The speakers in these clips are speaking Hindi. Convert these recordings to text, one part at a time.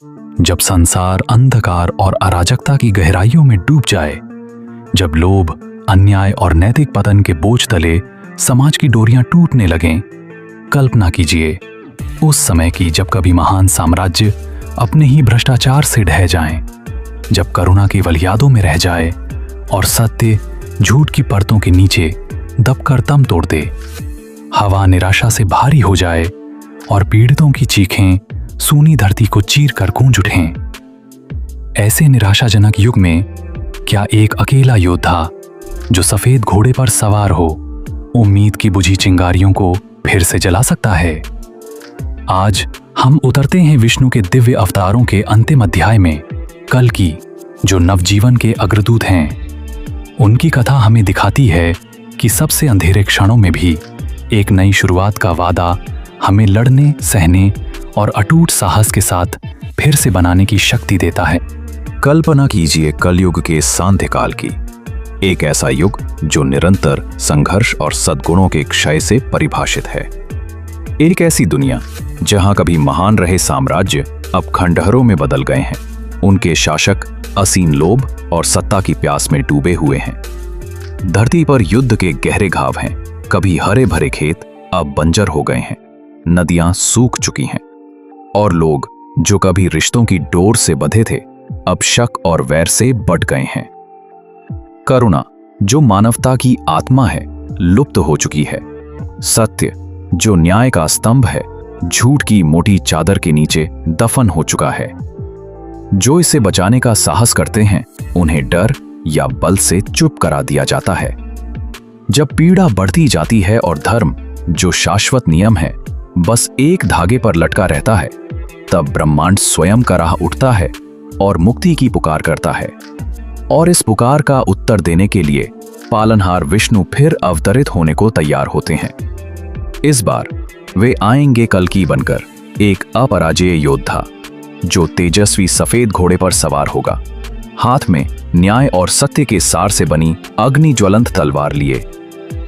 जब संसार अंधकार और अराजकता की गहराइयों में डूब जाए, जब लोभ, अन्याय और नैतिक पतन के बोझ तले समाज की डोरियां टूटने लगें, कल्पना कीजिए उस समय की जब कभी महान साम्राज्य अपने ही भ्रष्टाचार से ढह जाएं, जब करुणा केवल यादों में रह जाए और सत्य झूठ की परतों के नीचे दबकर दम तोड़ दे। हवा निराशा से भारी हो जाए और पीड़ितों की चीखें सूनी धरती को चीर कर गूंज उठें। ऐसे निराशाजनक युग में क्या एक अकेला योद्धा जो सफेद घोड़े पर सवार हो उम्मीद की बुझी चिंगारियों को फिर से जला सकता है? आज हम उतरते हैं विष्णु के दिव्य अवतारों के अंतिम अध्याय में, कल्कि, जो नवजीवन के अग्रदूत हैं। उनकी कथा हमें दिखाती है कि सबसे अंधेरे क्षणों में भी एक नई शुरुआत का वादा हमें लड़ने, सहने और अटूट साहस के साथ फिर से बनाने की शक्ति देता है। कल्पना कीजिए कलयुग के सांध्यकाल की, एक ऐसा युग जो निरंतर संघर्ष और सद्गुणों के क्षय से परिभाषित है। एक ऐसी दुनिया जहां कभी महान रहे साम्राज्य अब खंडहरों में बदल गए हैं। उनके शासक असीम लोभ और सत्ता की प्यास में डूबे हुए हैं। धरती पर युद्ध के गहरे घाव हैं। कभी हरे भरे खेत अब बंजर हो गए हैं। नदियां सूख चुकी हैं और लोग जो कभी रिश्तों की डोर से बंधे थे अब शक और वैर से बट गए हैं। करुणा, जो मानवता की आत्मा है, लुप्त हो चुकी है। सत्य, जो न्याय का स्तंभ है, झूठ की मोटी चादर के नीचे दफन हो चुका है। जो इसे बचाने का साहस करते हैं उन्हें डर या बल से चुप करा दिया जाता है। जब पीड़ा बढ़ती जाती है और धर्म, जो शाश्वत नियम है, बस एक धागे पर लटका रहता है, तब ब्रह्मांड स्वयं का राह उठता है और मुक्ति की पुकार करता है। और इस पुकार का उत्तर देने के लिए पालनहार विष्णु फिर अवतरित होने को तैयार होते हैं। इस बार वे आएंगे कल्कि बनकर, एक अपराजेय योद्धा जो तेजस्वी सफेद घोड़े पर सवार होगा, हाथ में न्याय और सत्य के सार से बनी अग्नि ज्वलंत तलवार लिए,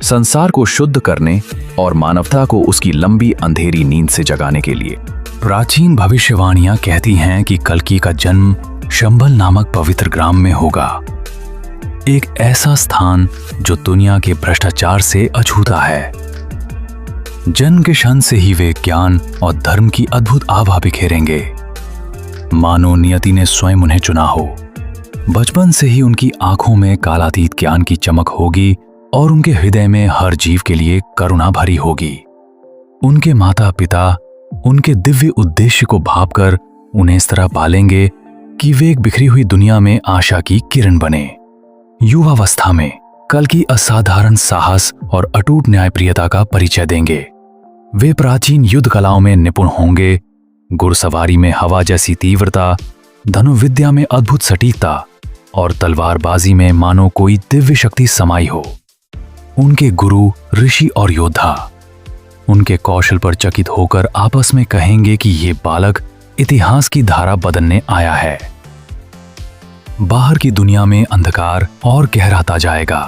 संसार को शुद्ध करने और मानवता को उसकी लंबी अंधेरी नींद से जगाने के लिए। प्राचीन भविष्यवाणियां कहती हैं कि कल्कि का जन्म शंबल नामक पवित्र ग्राम में होगा, एक ऐसा स्थान जो दुनिया के भ्रष्टाचार से अछूता है। जन्म के क्षण से ही वे ज्ञान और धर्म की अद्भुत आभा बिखेरेंगे, मानो नियति ने स्वयं उन्हें चुना हो। बचपन से ही उनकी आंखों में कालातीत ज्ञान की चमक होगी और उनके हृदय में हर जीव के लिए करुणा भरी होगी। उनके माता पिता उनके दिव्य उद्देश्य को भांपकर उन्हें इस तरह पालेंगे कि वे एक बिखरी हुई दुनिया में आशा की किरण बने। युवावस्था में कल्कि असाधारण साहस और अटूट न्यायप्रियता का परिचय देंगे। वे प्राचीन युद्ध कलाओं में निपुण होंगे, घुड़सवारी में हवा जैसी तीव्रता, धनुर्विद्या में अद्भुत सटीकता और तलवारबाजी में मानो कोई दिव्य शक्ति समाई हो। उनके गुरु, ऋषि और योद्धा उनके कौशल पर चकित होकर आपस में कहेंगे कि ये बालक इतिहास की धारा बदलने आया है। बाहर की दुनिया में अंधकार और गहराता जाएगा।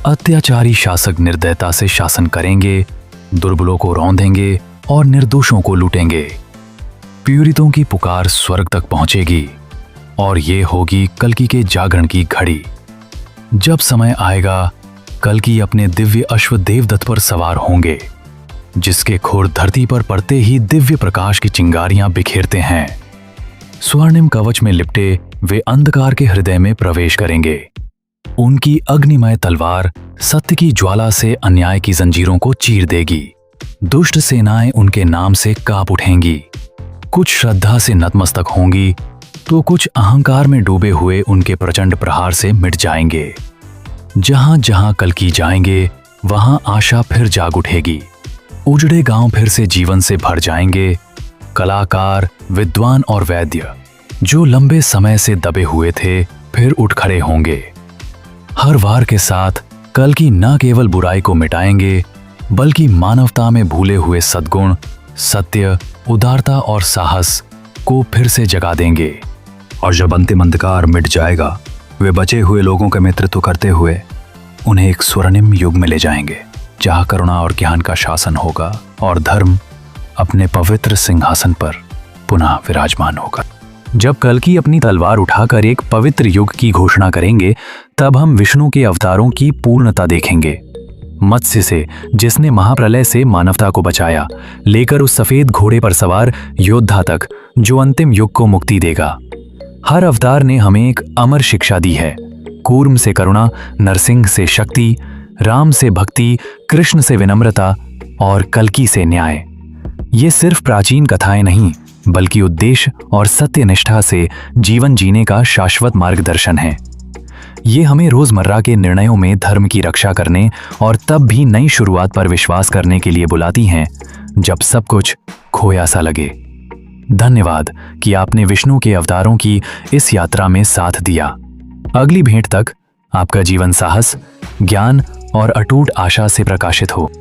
अत्याचारी शासक निर्दयता से शासन करेंगे, दुर्बलों को रौंदेंगे और निर्दोषों को लूटेंगे। पीड़ितों की पुकार स्वर्ग तक पहुंचेगी और ये होगी कल्कि के जागरण की घड़ी। जब समय आएगा, कल्कि अपने दिव्य अश्व देवदत्त पर सवार होंगे, जिसके खुर धरती पर पड़ते ही दिव्य प्रकाश की चिंगारियां बिखेरते हैं। स्वर्णिम कवच में लिपटे वे अंधकार के हृदय में प्रवेश करेंगे। उनकी अग्निमय तलवार सत्य की ज्वाला से अन्याय की जंजीरों को चीर देगी। दुष्ट सेनाएं उनके नाम से कांप उठेंगी। कुछ श्रद्धा से नतमस्तक होंगी तो कुछ अहंकार में डूबे हुए उनके प्रचंड प्रहार से मिट जाएंगे। जहां जहां कल्कि जाएंगे वहां आशा फिर जाग उठेगी। उजड़े गांव फिर से जीवन से भर जाएंगे। कलाकार, विद्वान और वैद्य जो लंबे समय से दबे हुए थे फिर उठ खड़े होंगे। हर वार के साथ कल्कि न केवल बुराई को मिटाएंगे बल्कि मानवता में भूले हुए सद्गुण, सत्य, उदारता और साहस को फिर से जगा देंगे। और जब अंतिम अंधकार मिट जाएगा, वे बचे हुए लोगों का नेतृत्व करते हुए उन्हें एक स्वर्णिम युग में ले जाएंगे, जहां करुणा और ज्ञान का शासन होगा और धर्म अपने पवित्र सिंहासन पर पुनः विराजमान होगा। जब कल्कि अपनी तलवार उठाकर एक पवित्र युग की घोषणा करेंगे, तब हम विष्णु के अवतारों की पूर्णता देखेंगे। मत्स्य से, जिसने महाप्रलय से मानवता को बचाया, लेकर उस सफेद घोड़े पर सवार योद्धा तक जो अंतिम युग को मुक्ति देगा। हर अवतार ने हमें एक अमर शिक्षा दी है। कूर्म से करुणा, नरसिंह से शक्ति, राम से भक्ति, कृष्ण से विनम्रता और कल्कि से न्याय। ये सिर्फ प्राचीन कथाएं नहीं, बल्कि उद्देश्य और सत्यनिष्ठा से जीवन जीने का शाश्वत मार्गदर्शन है। ये हमें रोजमर्रा के निर्णयों में धर्म की रक्षा करने और तब भी नई शुरुआत पर विश्वास करने के लिए बुलाती हैं, जब सब कुछ खोया सा लगे। धन्यवाद कि आपने विष्णु के अवतारों की इस यात्रा में साथ दिया। अगली भेंट तक आपका जीवन साहस, ज्ञान और अटूट आशा से प्रकाशित हो।